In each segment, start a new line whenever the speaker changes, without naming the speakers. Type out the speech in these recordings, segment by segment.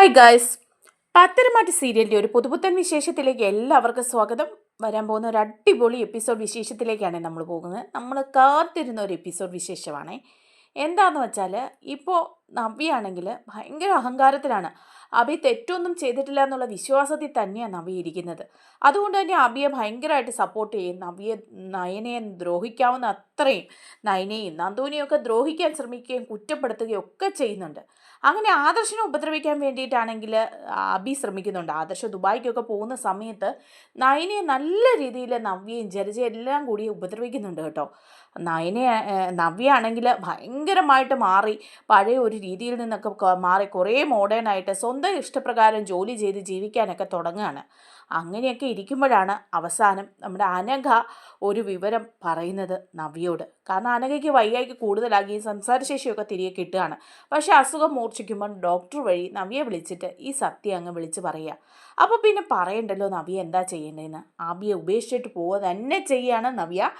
Hi guys, Patharamattu സീരിയലിൻ്റെ ഒരു പുതുപുത്തൻ വിശേഷത്തിലേക്ക് എല്ലാവർക്കും സ്വാഗതം. വരാൻ പോകുന്ന ഒരു അടിപൊളി എപ്പിസോഡ് വിശേഷത്തിലേക്കാണ് നമ്മൾ പോകുന്നത്. നമ്മൾ കാത്തിരുന്ന ഒരു എപ്പിസോഡ് വിശേഷമാണ്. എന്താണെന്ന് വെച്ചാൽ ഇപ്പോൾ നവ്യാണെങ്കിൽ ഭയങ്കര അഹങ്കാരത്തിലാണ്. അഭി തെറ്റൊന്നും ചെയ്തിട്ടില്ല എന്നുള്ള വിശ്വാസത്തിൽ തന്നെയാണ് നവ്യ ഇരിക്കുന്നത്. അതുകൊണ്ട് തന്നെ അഭിയെ ഭയങ്കരമായിട്ട് സപ്പോർട്ട് ചെയ്യും. നയനയെ ദ്രോഹിക്കാവുന്ന അത്രയും നയനയും നന്ദുവിനെയും ഒക്കെ ദ്രോഹിക്കാൻ ശ്രമിക്കുകയും കുറ്റപ്പെടുത്തുകയും ഒക്കെ ചെയ്യുന്നുണ്ട്. അങ്ങനെ ആദർശിനെ ഉപദ്രവിക്കാൻ വേണ്ടിയിട്ടാണെങ്കിൽ അഭി ശ്രമിക്കുന്നുണ്ട്. ആദർശ് ദുബായിക്കൊക്കെ പോകുന്ന സമയത്ത് നയനയെ നല്ല രീതിയിൽ നവ്യയും ജലജയും എല്ലാം കൂടി ഉപദ്രവിക്കുന്നുണ്ട് കേട്ടോ. നവ്യയാണെങ്കിൽ ഭയങ്കരമായിട്ട് മാറി, പഴയ ഒരു രീതിയിൽ നിന്നൊക്കെ മാറി കുറേ മോഡേണായിട്ട് സ്വന്തം ഇഷ്ടപ്രകാരം ജോലി ചെയ്ത് ജീവിക്കാനൊക്കെ തുടങ്ങുകയാണ്. അങ്ങനെയൊക്കെ ഇരിക്കുമ്പോഴാണ് അവസാനം നമ്മുടെ അനഘ ഒരു വിവരം പറയുന്നത് നവ്യയോട്. കാരണം അനഘയ്ക്ക് വയ്യായ്ക്ക് കൂടുതലാകുകയും സംസാരശേഷിയൊക്കെ തിരികെ കിട്ടുകയാണ്. പക്ഷേ അസുഖം മൂർച്ഛിക്കുമ്പോൾ ഡോക്ടർ വഴി നവ്യയെ വിളിച്ചിട്ട് ഈ സത്യം അങ്ങ് വിളിച്ച് പറയുക. അപ്പോൾ പിന്നെ പറയണ്ടല്ലോ നവ്യ എന്താ ചെയ്യേണ്ടതെന്ന്. ആബിയെ ഉപേക്ഷിച്ചിട്ട് പോവുക തന്നെ ചെയ്യുകയാണ് നവ്യ.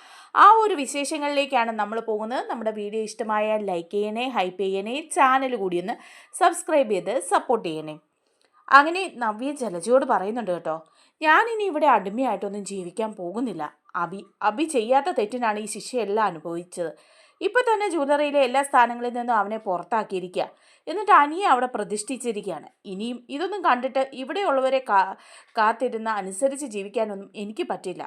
ആ ഒരു വിശേഷങ്ങളിലേക്കാണ് നമ്മൾ പോകുന്നത്. നമ്മുടെ വീഡിയോ ഇഷ്ടമായാൽ ലൈക്ക് ചെയ്യണേ, ഹൈപ്പ് ചെയ്യണേ, ചാനൽ കൂടി ഒന്ന് സബ്സ്ക്രൈബ് ചെയ്ത് സപ്പോർട്ട് ചെയ്യണേ. അങ്ങനെ നവ്യ ജലജയോട് പറയുന്നുണ്ട് കേട്ടോ, ഞാനിനി ഇവിടെ അടിമയായിട്ടൊന്നും ജീവിക്കാൻ പോകുന്നില്ല. അഭി ചെയ്യാത്ത തെറ്റിനാണ് ഈ ശിക്ഷയെല്ലാം അനുഭവിച്ചത്. ഇപ്പം തന്നെ ജ്വല്ലറിയിലെ എല്ലാ സ്ഥാനങ്ങളിൽ നിന്നും അവനെ പുറത്താക്കിയിരിക്കുക. എന്നിട്ട് അനിയെ അവിടെ പ്രതിഷ്ഠിച്ചിരിക്കുകയാണ്. ഇനിയും ഇതൊന്നും കണ്ടിട്ട് ഇവിടെയുള്ളവരെ കാത്തിരുന്ന് അനുസരിച്ച് ജീവിക്കാനൊന്നും എനിക്ക് പറ്റില്ല.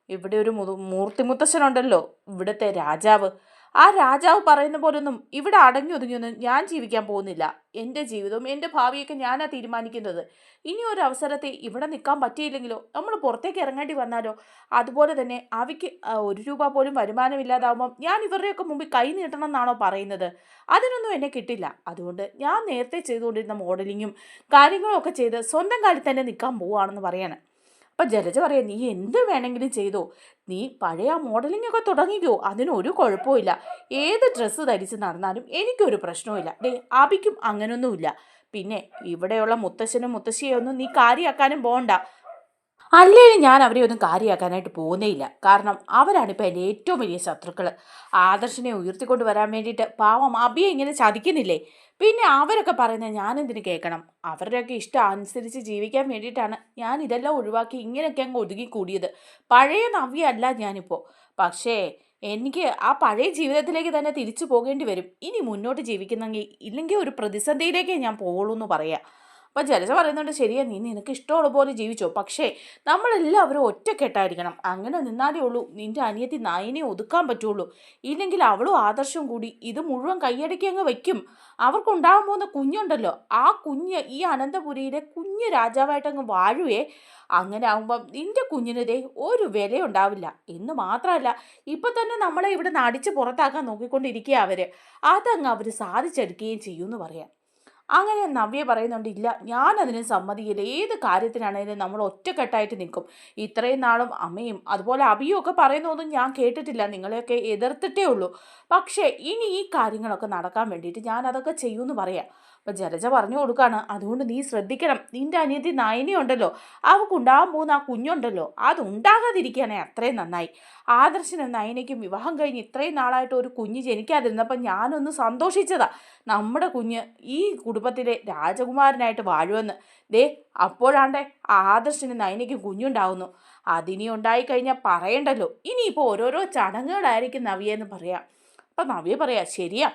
ഇവിടെ ഒരു മൂർത്തിമുത്തശ്ശനുണ്ടല്ലോ, ഇവിടുത്തെ രാജാവ്. ആ രാജാവ് പറയുന്ന പോലൊന്നും ഇവിടെ അടങ്ങി ഒതുങ്ങിയൊന്നും ഞാൻ ജീവിക്കാൻ പോകുന്നില്ല. എൻ്റെ ജീവിതവും എൻ്റെ ഭാവിയൊക്കെ ഞാനാ തീരുമാനിക്കുന്നത്. ഇനി ഒരു അവസരത്തിൽ ഇവിടെ നിൽക്കാൻ പറ്റിയില്ലെങ്കിലോ, നമ്മൾ പുറത്തേക്ക് ഇറങ്ങേണ്ടി വന്നാലോ, അതുപോലെ തന്നെ അവയ്ക്ക് 1 രൂപ പോലും വരുമാനമില്ലാതാവുമ്പം ഞാൻ ഇവരുടെയൊക്കെ മുമ്പിൽ കൈ നീട്ടണം എന്നാണോ പറയുന്നത്? അതിനൊന്നും എന്നെ കിട്ടില്ല. അതുകൊണ്ട് ഞാൻ നേരത്തെ ചെയ്തുകൊണ്ടിരുന്ന മോഡലിങ്ങും കാര്യങ്ങളും ഒക്കെ ചെയ്ത് സ്വന്തം കാലിൽ തന്നെ നിൽക്കാൻ പോവുകയാണെന്ന് പറയാണ്. അപ്പം ജലജ പറയാം, നീ എന്ത് വേണമെങ്കിലും ചെയ്തോ, നീ പഴയ മോഡലിംഗ് ഒക്കെ തുടങ്ങിക്കോ, അതിനൊരു കുഴപ്പമില്ല. ഏത് ഡ്രസ്സ് ധരിച്ച് നടന്നാലും എനിക്കൊരു പ്രശ്നവുമില്ല. അഭിക്കും അങ്ങനൊന്നുമില്ല. പിന്നെ ഇവിടെയുള്ള മുത്തശ്ശനും മുത്തശ്ശിയൊന്നും നീ കാര്യമാക്കാനും പോകണ്ട. അല്ലേലും ഞാൻ അവരെ ഒന്നും കാര്യമാക്കാനായിട്ട് പോകുന്നേയില്ല. കാരണം അവരാണിപ്പോൾ എൻ്റെ ഏറ്റവും വലിയ ശത്രുക്കൾ. ആദർശിനെ ഉയർത്തിക്കൊണ്ട് വരാൻ വേണ്ടിയിട്ട് പാവം അഭിയെ ഇങ്ങനെ ചതിക്കുന്നില്ലേ? പിന്നെ അവരൊക്കെ പറയുന്നത് ഞാനെന്തിനു കേൾക്കണം? അവരുടെയൊക്കെ ഇഷ്ടം അനുസരിച്ച് ജീവിക്കാൻ വേണ്ടിയിട്ടാണ് ഞാൻ ഇതെല്ലാം ഒഴിവാക്കി ഇങ്ങനെയൊക്കെ അങ്ങ് ഒതുങ്ങിക്കൂടിയത്. പഴയ നവ്യയല്ല ഞാനിപ്പോൾ. പക്ഷേ എനിക്ക് ആ പഴയ ജീവിതത്തിലേക്ക് തന്നെ തിരിച്ചു പോകേണ്ടി വരും ഇനി മുന്നോട്ട് ജീവിക്കുന്നെങ്കിൽ. ഇല്ലെങ്കിൽ ഒരു പ്രതിസന്ധിയിലേക്കേ ഞാൻ പോകുള്ളൂ എന്ന് പറയാം. അപ്പം ജലജ പറയുന്നുണ്ട്, ശരിയാ, നീ നിനക്ക് ഇഷ്ടമുള്ള പോലെ ജീവിച്ചോ, പക്ഷേ നമ്മളെല്ലാവരും ഒറ്റക്കെട്ടായിരിക്കണം. അങ്ങനെ നിന്നാലേ ഉള്ളൂ നിൻ്റെ അനിയത്തി നയനെ ഒതുക്കാൻ പറ്റുള്ളൂ. ഇല്ലെങ്കിൽ അവളും ആദർശവും കൂടി ഇത് മുഴുവൻ കൈയടക്കി അങ്ങ് വയ്ക്കും. അവർക്കുണ്ടാകാൻ പോകുന്ന കുഞ്ഞുണ്ടല്ലോ, ആ കുഞ്ഞ് ഈ അനന്തപുരിയിലെ കുഞ്ഞ് രാജാവായിട്ട് അങ്ങ് വാഴുവേ. അങ്ങനെ ആകുമ്പം നിൻ്റെ കുഞ്ഞിനതേ ഒരു വിലയുണ്ടാവില്ല. എന്ന് മാത്രമല്ല, ഇപ്പം തന്നെ നമ്മളെ ഇവിടെ നിന്ന് അടിച്ച് പുറത്താക്കാൻ നോക്കിക്കൊണ്ടിരിക്കുക അവർ. അതങ്ങ് അവർ സാധിച്ചെടുക്കുകയും ചെയ്യുമെന്ന് പറയാം. അങ്ങനെ നവ്യ പറയുന്നുണ്ട്, ഇല്ല, ഞാനതിന് സമ്മതിക്കില്ല. ഏത് കാര്യത്തിനാണെങ്കിലും നമ്മൾ ഒറ്റക്കെട്ടായിട്ട് നിൽക്കും. ഇത്രയും നാളും അമ്മയും അതുപോലെ അഭിയും ഒക്കെ പറയുന്നതൊന്നും ഞാൻ കേട്ടിട്ടില്ല, നിങ്ങളെയൊക്കെ എതിർത്തിട്ടേ ഉള്ളൂ. പക്ഷേ ഇനി ഈ കാര്യങ്ങളൊക്കെ നടക്കാൻ വേണ്ടിയിട്ട് ഞാൻ അതൊക്കെ ചെയ്യുമെന്ന് പറയാം. അപ്പം ജലജ പറഞ്ഞു കൊടുക്കുകയാണ്, അതുകൊണ്ട് നീ ശ്രദ്ധിക്കണം. നിൻ്റെ അനിയത്തി നയനയുണ്ടല്ലോ, അവൾക്കുണ്ടാകാൻ പോകുന്ന ആ കുഞ്ഞുണ്ടല്ലോ, അതുണ്ടാകാതിരിക്കുകയാണെ അത്രയും നന്നായി. ആദർശനും നയനയ്ക്കും വിവാഹം കഴിഞ്ഞ് ഇത്രയും നാളായിട്ട് ഒരു കുഞ്ഞ് ജനിക്കാതിരുന്നപ്പം ഞാനൊന്ന് സന്തോഷിച്ചതാ. നമ്മുടെ കുഞ്ഞ് ഈ കുടുംബത്തിലെ രാജകുമാരനായിട്ട് വാഴുമെന്ന്. അപ്പോഴാണ്ടേ ആദർശന് നയനയ്ക്കും കുഞ്ഞുണ്ടാവുന്നു. അതിനി ഉണ്ടായിക്കഴിഞ്ഞാൽ പറയണ്ടല്ലോ. ഇനിയിപ്പോൾ ഓരോരോ ചടങ്ങുകളായിരിക്കും നവ്യെന്ന് പറയാം. അപ്പം നവ്യ പറയാ, ശരിയാ,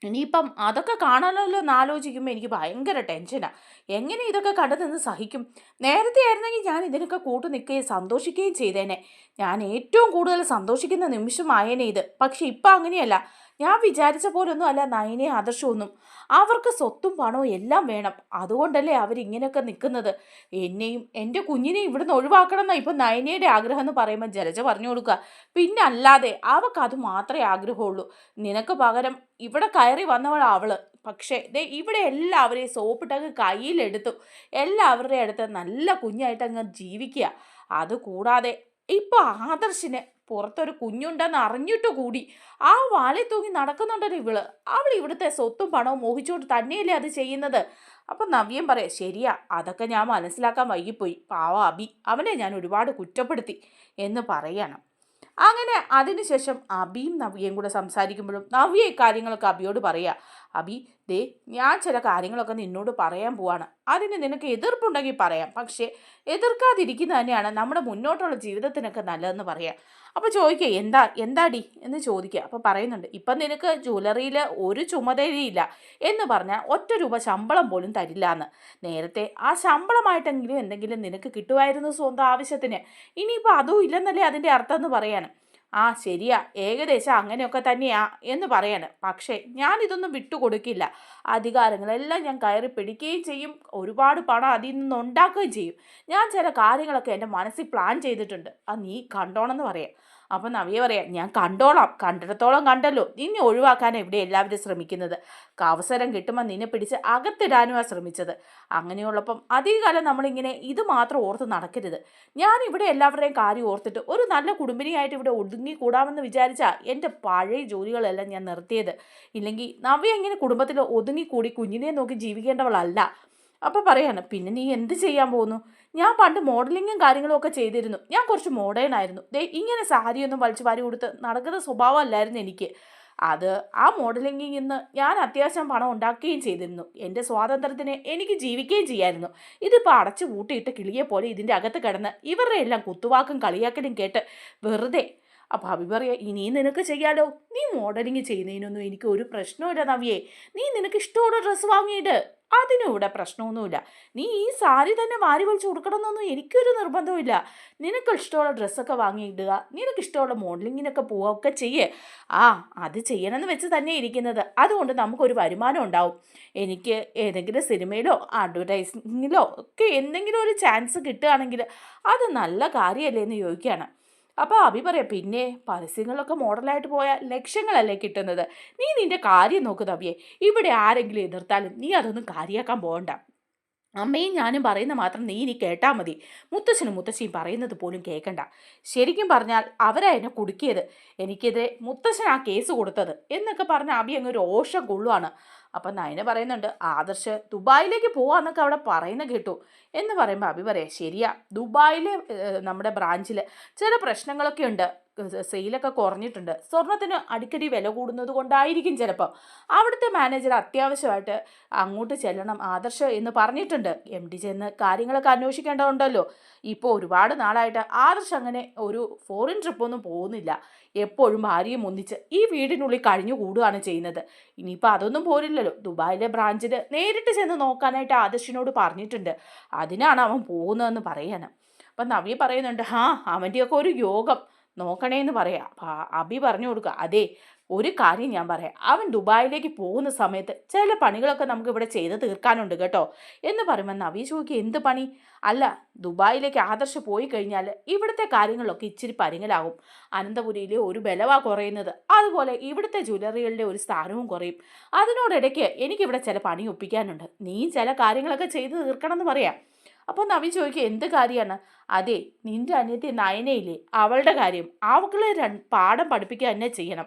ഇനിയിപ്പം അതൊക്കെ കാണാനല്ലോ എന്ന് ആലോചിക്കുമ്പോൾ എനിക്ക് ഭയങ്കര ടെൻഷനാണ്. എങ്ങനെ ഇതൊക്കെ കണ്ടു നിന്ന് സഹിക്കും? നേരത്തെ ആയിരുന്നെങ്കിൽ ഞാൻ ഇതിനൊക്കെ കൂട്ടു നിൽക്കുകയും സന്തോഷിക്കുകയും ചെയ്തേനെ. ഞാൻ ഏറ്റവും കൂടുതൽ സന്തോഷിക്കുന്ന നിമിഷമായേനെ ഇത്. പക്ഷെ ഇപ്പം അങ്ങനെയല്ല. ഞാൻ വിചാരിച്ച പോലൊന്നും അല്ല നയനെ ആദർശമൊന്നും. അവർക്ക് സ്വത്തും പണവും എല്ലാം വേണം. അതുകൊണ്ടല്ലേ അവരിങ്ങനെയൊക്കെ നിൽക്കുന്നത്. എന്നെയും എൻ്റെ കുഞ്ഞിനെയും ഇവിടുന്ന് ഒഴിവാക്കണം എന്നാണ് ഇപ്പം നയനയുടെ ആഗ്രഹം എന്ന് പറയുമ്പോൾ ജലജ പറഞ്ഞു കൊടുക്കുക, പിന്നെ അല്ലാതെ അവൾക്ക് മാത്രമേ ആഗ്രഹമുള്ളൂ. നിനക്ക് പകരം ഇവിടെ കയറി വന്നവളാണ് അവള്. പക്ഷേ ഇവിടെ എല്ലാവരെയും സോപ്പിട്ടങ്ങ് കയ്യിലെടുത്തു. എല്ലാവരുടെ അടുത്ത് നല്ല കുഞ്ഞായിട്ട് അങ്ങ് ജീവിക്കുക. അതുകൂടാതെ ഇപ്പോൾ ആദർശിന് പുറത്തൊരു കുഞ്ഞുണ്ടെന്ന് അറിഞ്ഞിട്ട് കൂടി ആ വാലിൽ തൂങ്ങി നടക്കുന്നുണ്ടല്ലോ ഇവള്. അവൾ ഇവിടുത്തെ സ്വത്തും പണവും മോഹിച്ചുകൊണ്ട് തന്നെയല്ലേ അത് ചെയ്യുന്നത്. അപ്പം നവ്യം പറയാം, ശരിയാ, അതൊക്കെ ഞാൻ മനസ്സിലാക്കാൻ വൈകിപ്പോയി. പാവ അഭി, അവനെ ഞാൻ ഒരുപാട് കുറ്റപ്പെടുത്തി എന്ന് പറയണം. അങ്ങനെ അതിനുശേഷം അഭിയും നവ്യയും കൂടെ സംസാരിക്കുമ്പോഴും നവ്യ ഇക്കാര്യങ്ങളൊക്കെ അഭിയോട് പറയുക. അബി, ദേ ഞാൻ ചില കാര്യങ്ങളൊക്കെ നിന്നോട് പറയാൻ പോവാണ്. അതിന് നിനക്ക് എതിർപ്പുണ്ടെങ്കിൽ പറയാം, പക്ഷേ എതിർക്കാതിരിക്കുന്നത് തന്നെയാണ് നമ്മുടെ മുന്നോട്ടുള്ള ജീവിതത്തിനൊക്കെ നല്ലതെന്ന് പറയാം. അപ്പോൾ ചോദിക്കുക, എന്താടി എന്ന് ചോദിക്കുക. അപ്പോൾ പറയുന്നുണ്ട്, ഇപ്പം നിനക്ക് ജ്വല്ലറിയിൽ ഒരു ചുമതലയില്ല എന്ന് പറഞ്ഞാൽ ₹1 ശമ്പളം പോലും തരില്ല എന്ന്. നേരത്തെ ആ ശമ്പളമായിട്ടെങ്കിലും എന്തെങ്കിലും നിനക്ക് കിട്ടുമായിരുന്നു സ്വന്തം ആവശ്യത്തിന്. ഇനിയിപ്പോൾ അതും ഇല്ലെന്നല്ലേ അതിൻ്റെ അർത്ഥം എന്ന് പറയാണ്. ആ ശരിയാ, ഏകദേശം അങ്ങനെയൊക്കെ തന്നെയാ എന്ന് പറയാണ്. പക്ഷേ ഞാനിതൊന്നും വിട്ടുകൊടുക്കില്ല. അധികാരങ്ങളെല്ലാം ഞാൻ കയറി പിടിക്കുകയും ചെയ്യും, ഒരുപാട് പണം അതിൽ നിന്ന് ഉണ്ടാക്കുകയും ചെയ്യും. ഞാൻ ചില കാര്യങ്ങളൊക്കെ എൻ്റെ മനസ്സിൽ പ്ലാൻ ചെയ്തിട്ടുണ്ട്, അത് നീ കണ്ടോണമെന്ന് പറയാം. അപ്പം നവ്യ പറയാം, ഞാൻ കണ്ടോളാം, കണ്ടിടത്തോളം കണ്ടല്ലോ. നിന്നെ ഒഴിവാക്കാനാണ് ഇവിടെ എല്ലാവരും ശ്രമിക്കുന്നത്. അവസരം കിട്ടുമ്പോൾ നിന്നെ പിടിച്ച് അകത്തിടാനുമാണ് ശ്രമിച്ചത്. അങ്ങനെയുള്ളപ്പം അധികകാലം നമ്മളിങ്ങനെ ഇത് മാത്രം ഓർത്ത് നടക്കരുത്. ഞാൻ ഇവിടെ എല്ലാവരുടെയും കാര്യം ഓർത്തിട്ട് ഒരു നല്ല കുടുംബിനിയായിട്ട് ഇവിടെ ഒതുങ്ങിക്കൂടാമെന്ന് വിചാരിച്ചാൽ എൻ്റെ പഴയ ജോലികളെല്ലാം ഞാൻ നിർത്തിയത്. ഇല്ലെങ്കിൽ നവ്യ ഇങ്ങനെ കുടുംബത്തിൽ ഒതുങ്ങിക്കൂടി കുഞ്ഞിനെ നോക്കി ജീവിക്കേണ്ടവളല്ല. അപ്പോൾ പറയാണ്, പിന്നെ നീ എന്ത് ചെയ്യാൻ പോകുന്നു? ഞാൻ പണ്ട് മോഡലിങ്ങും കാര്യങ്ങളും ഒക്കെ ചെയ്തിരുന്നു. ഞാൻ കുറച്ച് മോഡേൺ ആയിരുന്നു. ദേ ഇങ്ങനെ സാരിയൊന്നും വലിച്ചു വാരി കൊടുത്ത് നടക്കുന്ന സ്വഭാവമല്ലായിരുന്നു എനിക്ക്. അത് ആ മോഡലിങ്ങിൽ നിന്ന് ഞാൻ അത്യാവശ്യം പണം ഉണ്ടാക്കുകയും ചെയ്തിരുന്നു. എൻ്റെ സ്വാതന്ത്ര്യത്തിന് എനിക്ക് ജീവിക്കുകയും ചെയ്യായിരുന്നു. ഇതിപ്പോൾ അടച്ചു പൂട്ടിയിട്ട് കിളിയെ പോലെ ഇതിൻ്റെ അകത്ത് കിടന്ന് ഇവരുടെ എല്ലാം കുത്തുവാക്കും കളിയാക്കലും കേട്ട് വെറുതെ. അപ്പോൾ അഭി പറയാ, ഇനിയും നിനക്ക് ചെയ്യാലോ. നീ മോഡലിങ് ചെയ്യുന്നതിനൊന്നും എനിക്ക് ഒരു പ്രശ്നമില്ല നവ്യേ. നീ നിനക്ക് ഇഷ്ടമുള്ള ഡ്രസ്സ് വാങ്ങിയിട്ട് അതിനും ഇവിടെ പ്രശ്നമൊന്നുമില്ല. നീ ഈ സാരി തന്നെ വാരി വലിച്ചു കൊടുക്കണമെന്നൊന്നും എനിക്കൊരു നിർബന്ധമില്ല. നിനക്ക് ഇഷ്ടമുള്ള ഡ്രസ്സൊക്കെ വാങ്ങിയിടുക, നിനക്ക് ഇഷ്ടമുള്ള മോഡലിങ്ങിനൊക്കെ പോവുകയൊക്കെ ചെയ്യേ. ആ അത് ചെയ്യണമെന്ന് വെച്ച് തന്നെ ഇരിക്കുന്നത്. അതുകൊണ്ട് നമുക്കൊരു വരുമാനം ഉണ്ടാവും. എനിക്ക് ഏതെങ്കിലും സിനിമയിലോ അഡ്വർടൈസിങ്ങിലോ ഒക്കെ എന്തെങ്കിലും ഒരു ചാൻസ് കിട്ടുകയാണെങ്കിൽ അത് നല്ല കാര്യമല്ലേ എന്ന് ചോദിക്കുകയാണ്. അപ്പോൾ അഭി പറയാം, പിന്നെ പരസ്യങ്ങളിലൊക്കെ മോഡലായിട്ട് പോയാൽ ലക്ഷങ്ങളല്ലേ കിട്ടുന്നത്. നീ നിൻ്റെ കാര്യം നോക്ക് നവ്യേ. ഇവിടെ ആരെങ്കിലും എതിർത്താലും നീ അതൊന്നും കാര്യമാക്കാൻ പോകണ്ട. അമ്മയും ഞാനും പറയുന്ന മാത്രം നീ ഇനി കേട്ടാൽ മതി. മുത്തശ്ശനും മുത്തശ്ശിയും പറയുന്നത് പോലും കേൾക്കണ്ട. ശരിക്കും പറഞ്ഞാൽ അവരാ എന്നെ കുടുക്കിയത്. എനിക്കെതിരെ മുത്തശ്ശൻ ആ കേസ് കൊടുത്തത് എന്നൊക്കെ പറഞ്ഞ് അബി അങ്ങ് രോഷം കൊള്ളുവാണ്. അപ്പം നയന പറയുന്നുണ്ട്, ആദർശ് ദുബായിലേക്ക് പോവാന്നൊക്കെ അവിടെ പറയുന്ന കേട്ടു എന്ന് പറയുമ്പോൾ അബി പറയാം, ശരിയാ, ദുബായിലെ നമ്മുടെ ബ്രാഞ്ചിൽ ചില പ്രശ്നങ്ങളൊക്കെ ഉണ്ട്. സെയിലൊക്കെ കുറഞ്ഞിട്ടുണ്ട്. സ്വർണത്തിന് അടിക്കടി വില കൂടുന്നത് കൊണ്ടായിരിക്കും ചിലപ്പോൾ. അവിടുത്തെ മാനേജർ അത്യാവശ്യമായിട്ട് അങ്ങോട്ട് ചെല്ലണം ആദർശ് എന്ന് പറഞ്ഞിട്ടുണ്ട്. MD ചെന്ന് കാര്യങ്ങളൊക്കെ അന്വേഷിക്കേണ്ടതുണ്ടല്ലോ. ഇപ്പോൾ ഒരുപാട് നാളായിട്ട് ആദർശ് അങ്ങനെ ഒരു ഫോറിൻ ട്രിപ്പൊന്നും പോകുന്നില്ല. എപ്പോഴും ഭാര്യയും ഒന്നിച്ച് ഈ വീടിനുള്ളിൽ കഴിഞ്ഞു കൂടുകയാണ് ചെയ്യുന്നത്. ഇനിയിപ്പോൾ അതൊന്നും പോരില്ലല്ലോ. ദുബായിലെ ബ്രാഞ്ചിൽ നേരിട്ട് ചെന്ന് നോക്കാനായിട്ട് ആദർശിനോട് പറഞ്ഞിട്ടുണ്ട്. അതിനാണ് അവൻ പോകുന്നതെന്ന് പറയാന്. അപ്പം നവ്യ പറയുന്നുണ്ട്, അവൻ്റെയൊക്കെ ഒരു യോഗം നോക്കണേന്ന് പറയാം. അബി പറഞ്ഞു കൊടുക്കുക, അതെ ഒരു കാര്യം ഞാൻ പറയാം, അവൻ ദുബായിലേക്ക് പോകുന്ന സമയത്ത് ചില പണികളൊക്കെ നമുക്ക് ഇവിടെ ചെയ്ത് തീർക്കാനുണ്ട് കേട്ടോ എന്ന് പറയുമ്പോൾ നവ്യ ചോദിക്കുക, എന്ത് പണി? അല്ല, ദുബായിലേക്ക് ആദർശ് പോയി കഴിഞ്ഞാൽ ഇവിടുത്തെ കാര്യങ്ങളൊക്കെ ഇച്ചിരി പരിങ്ങലാകും. അനന്തപുരിയിലെ ഒരു ബലവാ കുറയുന്നത്, അതുപോലെ ഇവിടുത്തെ ജ്വല്ലറികളുടെ ഒരു സ്ഥാനവും കുറയും. അതിനോടിടയ്ക്ക് എനിക്കിവിടെ ചില പണി ഒപ്പിക്കാനുണ്ട്. നീ ചില കാര്യങ്ങളൊക്കെ ചെയ്ത് തീർക്കണം എന്ന് പറയാം. അപ്പോൾ നവി ചോദിക്കുക, എന്ത് കാര്യമാണ്? അതെ, നിൻ്റെ അനിയത്തി നയനയില്ലേ, അവളുടെ കാര്യം. അവളെ പാഠം പഠിപ്പിക്കുക തന്നെ ചെയ്യണം.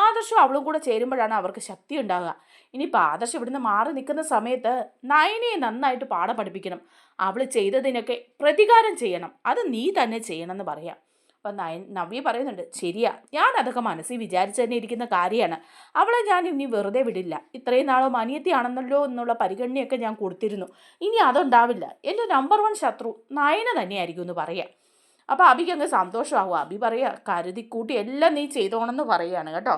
ആദർശം അവളും കൂടെ ചേരുമ്പോഴാണ് അവർക്ക് ശക്തി ഉണ്ടാകുക. ഇനിയിപ്പോൾ ആദർശം ഇവിടുന്ന് മാറി നിൽക്കുന്ന സമയത്ത് നയനയെ നന്നായിട്ട് പാഠം പഠിപ്പിക്കണം. അവൾ ചെയ്തതിനൊക്കെ പ്രതികാരം ചെയ്യണം. അത് നീ തന്നെ ചെയ്യണമെന്ന് പറയാം. അപ്പം നവ്യ പറയുന്നുണ്ട്, ശരിയാ, ഞാൻ അതൊക്കെ മനസ്സിൽ വിചാരിച്ച് തന്നെ ഇരിക്കുന്ന കാര്യമാണ്. അവളെ ഞാൻ ഇനി വെറുതെ വിടില്ല. ഇത്രയും നാളും അനിയത്തിയാണെന്നല്ലോ എന്നുള്ള പരിഗണനയൊക്കെ ഞാൻ കൊടുത്തിരുന്നു. ഇനി അതുണ്ടാവില്ല. എൻ്റെ നമ്പർ 1 ശത്രു നയന തന്നെയായിരിക്കും എന്ന് പറയാം. അപ്പോൾ അബിക്ക് അങ്ങ് സന്തോഷമാകും. അബി പറയുക, കരുതിക്കൂട്ടി എല്ലാം നീ ചെയ്തോണമെന്ന് പറയുകയാണ് കേട്ടോ.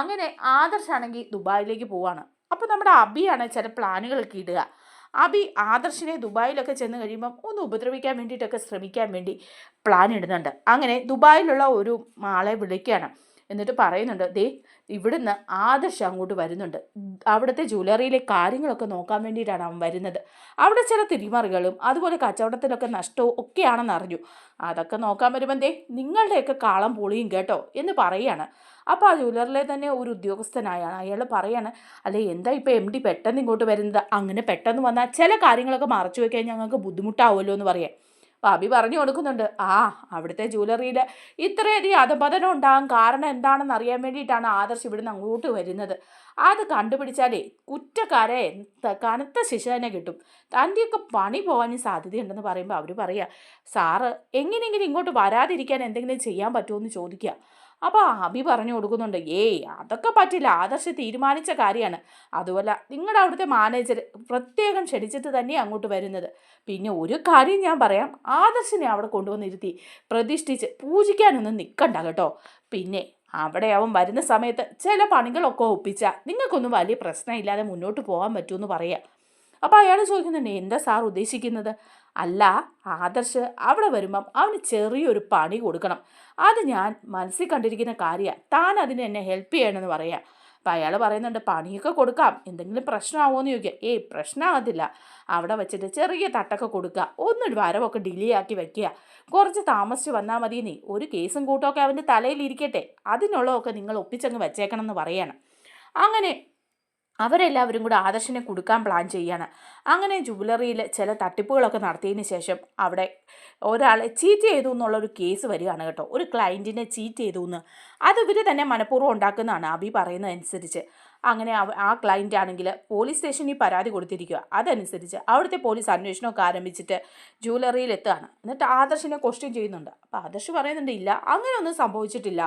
അങ്ങനെ ആദർശാണെങ്കിൽ ദുബായിലേക്ക് പോവാണ്. അപ്പോൾ നമ്മുടെ അബിയാണ് ചില പ്ലാനുകളൊക്കെ ഇടുക. അബി ആദർശിനെ ദുബായിലൊക്കെ ചെന്ന് കഴിയുമ്പം ഒന്ന് ഉപദ്രവിക്കാൻ വേണ്ടിയിട്ടൊക്കെ ശ്രമിക്കാൻ വേണ്ടി പ്ലാൻ ഇടുന്നുണ്ട്. അങ്ങനെ ദുബായിലുള്ള ഒരു ആളെ വിളിക്കുകയാണ്. എന്നിട്ട് പറയുന്നുണ്ട്, ദേ ഇവിടുന്ന് ആദർശ് അങ്ങോട്ട് വരുന്നുണ്ട്. അവിടുത്തെ ജ്വല്ലറിയിലെ കാര്യങ്ങളൊക്കെ നോക്കാൻ വേണ്ടിയിട്ടാണ് അവൻ വരുന്നത്. അവിടെ ചില തിരിമറികളും അതുപോലെ കച്ചവടത്തിലൊക്കെ നഷ്ടവും ഒക്കെയാണെന്ന് അറിഞ്ഞു. അതൊക്കെ നോക്കാൻ വരുമ്പം ദേ നിങ്ങളുടെയൊക്കെ കാളം പൊളിയും കേട്ടോ എന്ന് പറയുകയാണ്. അപ്പോൾ ആ ജ്വല്ലറിലെ തന്നെ ഒരു ഉദ്യോഗസ്ഥനായാണ്. അയാൾ പറയാണ്, അല്ലെ എന്താ ഇപ്പോൾ MD പെട്ടെന്ന് ഇങ്ങോട്ട് വരുന്നത്? അങ്ങനെ പെട്ടെന്ന് വന്നാൽ ചില കാര്യങ്ങളൊക്കെ മറച്ചു വയ്ക്കാൻ ഞങ്ങൾക്ക് ബുദ്ധിമുട്ടാവുമല്ലോ എന്ന് പറയാം. അപ്പോൾ അബി പറഞ്ഞു കൊടുക്കുന്നുണ്ട്, അവിടുത്തെ ജ്വല്ലറിയിൽ ഇത്രയധികം അധപതനം ഉണ്ടാകാൻ കാരണം എന്താണെന്ന് അറിയാൻ വേണ്ടിയിട്ടാണ് ആദർശ് ഇവിടുന്ന് അങ്ങോട്ട് വരുന്നത്. അത് കണ്ടുപിടിച്ചാലേ കുറ്റക്കാരെ കനത്ത ശിക്ഷ തന്നെ കിട്ടും. തൻ്റെയൊക്കെ പണി പോകാനും സാധ്യതയുണ്ടെന്ന് പറയുമ്പോൾ അവർ പറയുക, സാറ് എങ്ങനെയെങ്കിലും ഇങ്ങോട്ട് വരാതിരിക്കാൻ എന്തെങ്കിലും ചെയ്യാൻ പറ്റുമോ എന്ന് ചോദിക്കുക. അപ്പോൾ അഭി പറഞ്ഞു കൊടുക്കുന്നുണ്ട്, ഏയ് അതൊക്കെ പറ്റില്ല, ആദർശ് തീരുമാനിച്ച കാര്യമാണ്. അതുമല്ല നിങ്ങളുടെ അവിടുത്തെ മാനേജർ പ്രത്യേകം ക്ഷണിച്ചിട്ട് തന്നെയാണ് അങ്ങോട്ട് വരുന്നത്. പിന്നെ ഒരു കാര്യം ഞാൻ പറയാം, ആദർശിനെ അവിടെ കൊണ്ടുവന്നിരുത്തി പ്രതിഷ്ഠിച്ച് പൂജിക്കാനൊന്നും നിൽക്കണ്ട കേട്ടോ. പിന്നെ അവിടെ അവൻ വരുന്ന സമയത്ത് ചില പണികളൊക്കെ ഒപ്പിച്ചാൽ നിങ്ങൾക്കൊന്നും വലിയ പ്രശ്നമില്ലാതെ മുന്നോട്ട് പോകാൻ പറ്റുമെന്ന് പറയാം. അപ്പോൾ അയാൾ ചോദിക്കുന്നുണ്ട്, എന്താ സാർ ഉദ്ദേശിക്കുന്നത്? അല്ല, ആദർശ് അവിടെ വരുമ്പം അവന് ചെറിയൊരു പണി കൊടുക്കണം. അത് ഞാൻ മനസ്സിൽ കണ്ടിരിക്കുന്ന കാര്യമാണ്, താൻ അതിന് എന്നെ ഹെൽപ്പ് ചെയ്യണമെന്ന് പറയാം. അപ്പം അയാൾ പറയുന്നുണ്ട്, പണിയൊക്കെ കൊടുക്കാം, എന്തെങ്കിലും പ്രശ്നമാവുമോ എന്ന് ചോദിക്കുക. ഏയ് പ്രശ്നമാകത്തില്ല, അവിടെ വെച്ചിട്ട് ചെറിയ തട്ടൊക്കെ കൊടുക്കുക, ഒന്നൊരു വരവൊക്കെ ഡിലേ ആക്കി വെക്കുക, കുറച്ച് താമസിച്ച് വന്നാൽ മതിയെന്നേ, ഒരു കേസും കൂട്ടമൊക്കെ അവൻ്റെ തലയിലിരിക്കട്ടെ, അതിനുള്ളതൊക്കെ നിങ്ങൾ ഒപ്പിച്ചങ്ങ് വെച്ചേക്കണം എന്ന് പറയാണ്. അങ്ങനെ അവരെല്ലാവരും കൂടെ ആദർശിനെ കൊടുക്കാൻ പ്ലാൻ ചെയ്യാണ്. അങ്ങനെ ജുവലറിയിൽ ചില തട്ടിപ്പുകളൊക്കെ നടത്തിയതിന് ശേഷം അവിടെ ഒരാളെ ചീറ്റ് ചെയ്തു എന്നുള്ളൊരു കേസ് വരികയാണ് കേട്ടോ. ഒരു ക്ലയൻറ്റിനെ ചീറ്റ് ചെയ്തു എന്ന്, അത് ഇവർ തന്നെ മനഃപൂർവ്വം ഉണ്ടാക്കുന്നതാണ് അഭി പറയുന്നതനുസരിച്ച്. അങ്ങനെ ആ ക്ലയൻ്റ് ആണെങ്കിൽ പോലീസ് സ്റ്റേഷനിൽ പരാതി കൊടുത്തിരിക്കുക. അതനുസരിച്ച് അവിടുത്തെ പോലീസ് അന്വേഷണമൊക്കെ ആരംഭിച്ചിട്ട് ജുവലറിയിൽ എത്തുകയാണ്. എന്നിട്ട് ആദർശിനെ ക്വസ്റ്റ്യൻ ചെയ്യുന്നുണ്ട്. അപ്പോൾ ആദർശ് പറയുന്നുണ്ട്, ഇല്ല അങ്ങനെയൊന്നും സംഭവിച്ചിട്ടില്ല,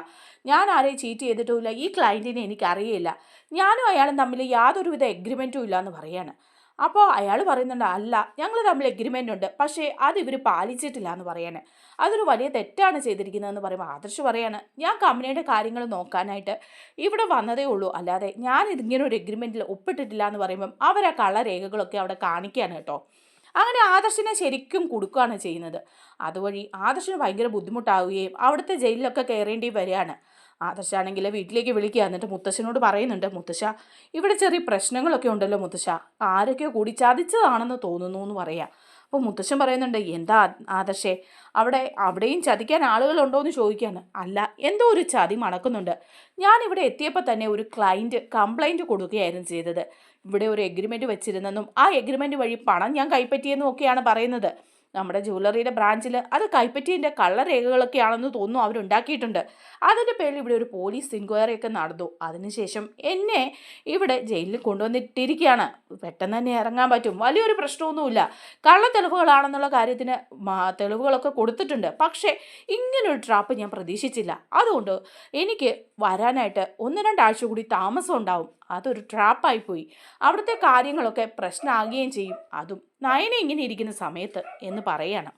ഞാൻ ആരെയും ചീറ്റ് ചെയ്തിട്ടുമില്ല, ഈ ക്ലയൻറ്റിനെ എനിക്കറിയില്ല, ഞാനും അയാളും തമ്മിൽ യാതൊരുവിധ എഗ്രിമെൻറ്റും ഇല്ല എന്ന് പറയാണ്. അപ്പോൾ അയാൾ പറയുന്നുണ്ട്, അല്ല ഞങ്ങൾ തമ്മിൽ എഗ്രിമെൻ്റ് ഉണ്ട്, പക്ഷേ അത് ഇവർ പാലിച്ചിട്ടില്ല എന്ന് പറയാണ്. അതൊരു വലിയ തെറ്റാണ് ചെയ്തിരിക്കുന്നതെന്ന് പറയുമ്പോൾ ആദർശ് പറയാണ്, ഞാൻ കമ്പനിയുടെ കാര്യങ്ങൾ നോക്കാനായിട്ട് ഇവിടെ വന്നതേ ഉള്ളൂ, അല്ലാതെ ഞാൻ ഇതിങ്ങനെ ഒരു എഗ്രിമെൻറ്റിൽ ഒപ്പിട്ടിട്ടില്ല എന്ന് പറയുമ്പം അവർ ആ കള്ളരേഖകളൊക്കെ അവിടെ കാണിക്കുകയാണ് കേട്ടോ. അങ്ങനെ ആദർശിനെ ശരിക്കും കൊടുക്കുകയാണ് ചെയ്യുന്നത്. അതുവഴി ആദർശിന് ഭയങ്കര ബുദ്ധിമുട്ടാവുകയും അവിടുത്തെ ജയിലിലൊക്കെ കയറേണ്ടി വരികയാണ്. ആദർശാണെങ്കിൽ വീട്ടിലേക്ക് വിളിക്കുക. എന്നിട്ട് മുത്തശ്ശനോട് പറയുന്നുണ്ട്, മുത്തശ്ശ ഇവിടെ ചെറിയ പ്രശ്നങ്ങളൊക്കെ ഉണ്ടല്ലോ മുത്തശ്ശ, ആരൊക്കെയോ കൂടി ചതിച്ചതാണെന്ന് തോന്നുന്നു എന്ന് പറയാം. അപ്പോൾ മുത്തശ്ശൻ പറയുന്നുണ്ട്, എന്താ ആദർശേ അവിടെയും ചതിക്കാൻ ആളുകളുണ്ടോ എന്ന് ചോദിക്കാണ്. അല്ല, എന്തോ ഒരു ചതി മണക്കുന്നുണ്ട്. ഞാനിവിടെ എത്തിയപ്പോൾ തന്നെ ഒരു ക്ലയൻറ്റ് കംപ്ലൈൻറ്റ് കൊടുക്കുകയായിരുന്നു ചെയ്തത്. ഇവിടെ ഒരു എഗ്രിമെൻറ്റ് വെച്ചിരുന്നെന്നും ആ എഗ്രിമെൻറ്റ് വഴി പണം ഞാൻ കൈപ്പറ്റിയെന്നും ഒക്കെയാണ് പറയുന്നത്. നമ്മുടെ ജ്വല്ലറിയുടെ ബ്രാഞ്ചിൽ അത് കൈപ്പറ്റിയതിൻ്റെ കള്ളരേഖകളൊക്കെയാണെന്ന് തോന്നുന്നു അവരുണ്ടാക്കിയിട്ടുണ്ട്. അതിൻ്റെ പേരിൽ ഇവിടെ ഒരു പോലീസ് എൻക്വയറിയൊക്കെ നടന്നു. അതിനുശേഷം എന്നെ ഇവിടെ ജയിലിൽ കൊണ്ടുവന്നിട്ടിരിക്കുകയാണ്. പെട്ടെന്ന് തന്നെ ഇറങ്ങാൻ പറ്റും, വലിയൊരു പ്രശ്നമൊന്നുമില്ല. കള്ളത്തെളിവുകളാണെന്നുള്ള കാര്യത്തിന് തെളിവുകളൊക്കെ കൊടുത്തിട്ടുണ്ട്. പക്ഷേ ഇങ്ങനൊരു ട്രാപ്പ് ഞാൻ പ്രതീക്ഷിച്ചില്ല. അതുകൊണ്ട് എനിക്ക് വരാനായിട്ട് 1-2 ആഴ്ച കൂടി താമസം ഉണ്ടാവും. അതൊരു ട്രാപ്പായിപ്പോയി. അവിടുത്തെ കാര്യങ്ങളൊക്കെ പ്രശ്നമാകുകയും ചെയ്യും, അതും നയന ഇങ്ങനെ ഇരിക്കുന്ന സമയത്ത് എന്ന് പറയാണ്.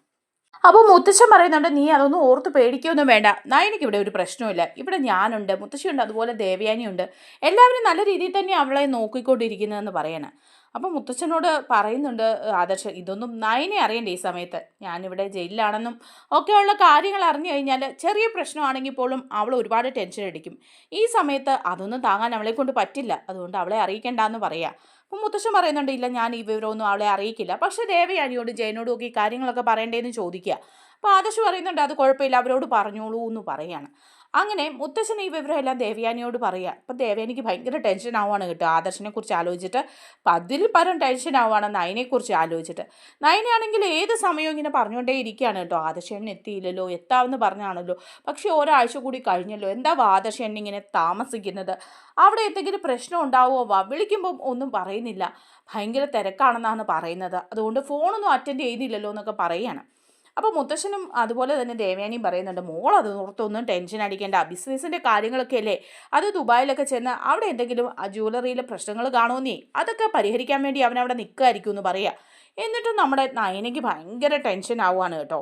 അപ്പോൾ മുത്തശ്ശൻ പറയുന്നുണ്ട്, നീ അതൊന്നും ഓർത്ത് പേടിക്കുകയൊന്നും വേണ്ട, നയനയ്ക്ക് ഇവിടെ ഒരു പ്രശ്നമില്ല, ഇവിടെ ഞാനുണ്ട്, മുത്തശ്ശിയുണ്ട്, അതുപോലെ ദേവയാനിയുണ്ട്, എല്ലാവരും നല്ല രീതിയിൽ തന്നെ അവളെ നോക്കിക്കൊണ്ടിരിക്കുന്നതെന്ന് പറയണം. അപ്പോൾ മുത്തച്ഛനോട് പറയുന്നുണ്ട് ആദർശ്, ഇതൊന്നും നയനെ അറിയണ്ടേ ഈ സമയത്ത്, ഞാനിവിടെ ജയിലിലാണെന്നും ഒക്കെയുള്ള കാര്യങ്ങൾ അറിഞ്ഞു കഴിഞ്ഞാൽ ചെറിയ പ്രശ്നമാണെങ്കിൽ പോലും അവൾ ഒരുപാട് ടെൻഷൻ അടിക്കും. ഈ സമയത്ത് അതൊന്നും താങ്ങാൻ അവളെ കൊണ്ട് പറ്റില്ല, അതുകൊണ്ട് അവളെ അറിയിക്കേണ്ടെന്ന് പറയാം. അപ്പം മുത്തശ്ശൻ പറയുന്നുണ്ട്, ഇല്ല ഞാൻ ഈ വിവരമൊന്നും അവളെ അറിയിക്കില്ല, പക്ഷേ ദേവയാനിയോടും ജയനോടും ഒക്കെ ഈ കാര്യങ്ങളൊക്കെ പറയേണ്ടതെന്ന് ചോദിക്കുക. അപ്പോൾ ആദർശ് പറയുന്നുണ്ട്, അത് കുഴപ്പമില്ല, അവരോട് പറഞ്ഞോളൂ എന്ന് പറയാണ്. അങ്ങനെ മുത്തശ്ശൻ ഈ വിവരമെല്ലാം ദേവയാനിയോട് പറയുക. അപ്പം ദേവയാനിക്ക് ഭയങ്കര ടെൻഷൻ ആവുകയാണ് കേട്ടോ ആദർശിനെ കുറിച്ച് ആലോചിച്ചിട്ട്. അപ്പം അതിൽ പരം ടെൻഷൻ ആവുകയാണ് നയനെക്കുറിച്ച് ആലോചിച്ചിട്ട്. നയനാണെങ്കിൽ ഏത് സമയവും ഇങ്ങനെ പറഞ്ഞുകൊണ്ടേ ഇരിക്കുകയാണ് കേട്ടോ, ആദർശൻ എത്തിയില്ലല്ലോ, എത്താമെന്ന് പറഞ്ഞാണല്ലോ, പക്ഷേ ഒരാഴ്ച കൂടി കഴിഞ്ഞല്ലോ, എന്താ ആദർശൻ ഇങ്ങനെ താമസിക്കുന്നത്, അവിടെ എന്തെങ്കിലും പ്രശ്നം ഉണ്ടാവുമോ, വിളിക്കുമ്പം ഒന്നും പറയുന്നില്ല, ഭയങ്കര തിരക്കാണെന്നാണ് പറയുന്നത്, അതുകൊണ്ട് ഫോണൊന്നും അറ്റൻഡ് ചെയ്യുന്നില്ലല്ലോ എന്നൊക്കെ പറയുകയാണ്. അപ്പോൾ മുത്തശ്ശനും അതുപോലെ തന്നെ ദേവയാനിയും പറയുന്നുണ്ട്, മോൾ അത് ഓർത്തൊന്നും ടെൻഷൻ അടിക്കേണ്ട, ബിസിനസ്സിൻ്റെ കാര്യങ്ങളൊക്കെ അല്ലേ, അത് ദുബായിലൊക്കെ ചെന്ന് അവിടെ എന്തെങ്കിലും ജ്വല്ലറിയിലെ പ്രശ്നങ്ങൾ കാണുമെന്നേ, അതൊക്കെ പരിഹരിക്കാൻ വേണ്ടി അവനവിടെ നിൽക്കുമായിരിക്കും എന്ന് പറയുക. എന്നിട്ടും നമ്മുടെ നയനയ്ക്ക് ഭയങ്കര ടെൻഷൻ ആവുകയാണ് കേട്ടോ.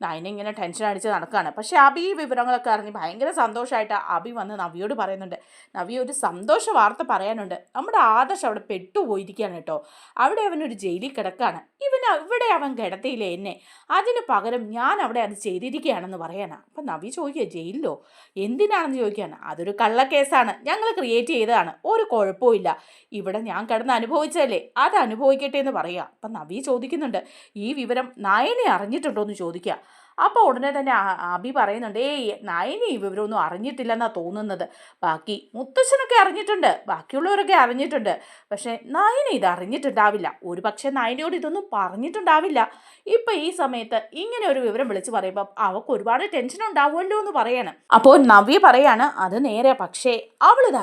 നയന ഇങ്ങനെ ടെൻഷൻ അടിച്ച് നടക്കുകയാണ്. പക്ഷേ അബി ഈ വിവരങ്ങളൊക്കെ അറിഞ്ഞ് ഭയങ്കര സന്തോഷമായിട്ട് അബി വന്ന് നവിയോട് പറയുന്നുണ്ട്, നവി ഒരു സന്തോഷ വാർത്ത പറയാനുണ്ട്, നമ്മുടെ ആദർശ് അവിടെ പെട്ടുപോയിരിക്കുകയാണ് കേട്ടോ, അവിടെ അവനൊരു ജയിലിൽ കിടക്കുകയാണ്, ഇവിടെ അവൻ കിടത്തിയില്ലേ എന്നെ, അതിന് പകരം ഞാൻ അവിടെ അത് ചെയ്തിരിക്കുകയാണെന്ന് പറയാനാണ്. അപ്പം നവി ചോദിക്കുക, ജയിലിലോ എന്തിനാണെന്ന് ചോദിക്കുകയാണ്. അതൊരു കള്ളക്കേസാണ്, ഞങ്ങൾ ക്രിയേറ്റ് ചെയ്തതാണ്, ഒരു കുഴപ്പമില്ല, ഇവിടെ ഞാൻ കിടന്ന് അനുഭവിച്ചതല്ലേ, അത് അനുഭവിക്കട്ടെ എന്ന് പറയുക. അപ്പം നവി ചോദിക്കുന്നുണ്ട്, ഈ വിവരം നയനെ അറിഞ്ഞിട്ടുണ്ടോ എന്ന് ചോദിക്കുക. അപ്പോൾ ഉടനെ തന്നെ അബി പറയുന്നുണ്ട്, നയനി ഈ വിവരമൊന്നും അറിഞ്ഞിട്ടില്ലെന്നാണ് തോന്നുന്നത്, ബാക്കി മുത്തശ്ശനൊക്കെ അറിഞ്ഞിട്ടുണ്ട്, ബാക്കിയുള്ളവരൊക്കെ അറിഞ്ഞിട്ടുണ്ട്, പക്ഷേ നയന ഇത് അറിഞ്ഞിട്ടുണ്ടാവില്ല, ഒരു പക്ഷേ നയനയോട് ഇതൊന്നും പറഞ്ഞിട്ടുണ്ടാവില്ല. ഇപ്പം ഈ സമയത്ത് ഇങ്ങനെ ഒരു വിവരം വിളിച്ച് പറയുമ്പോൾ അവൾക്ക് ഒരുപാട് ടെൻഷൻ ഉണ്ടാവുമല്ലോ എന്ന് പറയാണ്. അപ്പോൾ നവ്യ പറയാണ്, അത് നേരെ, പക്ഷേ അവളിത്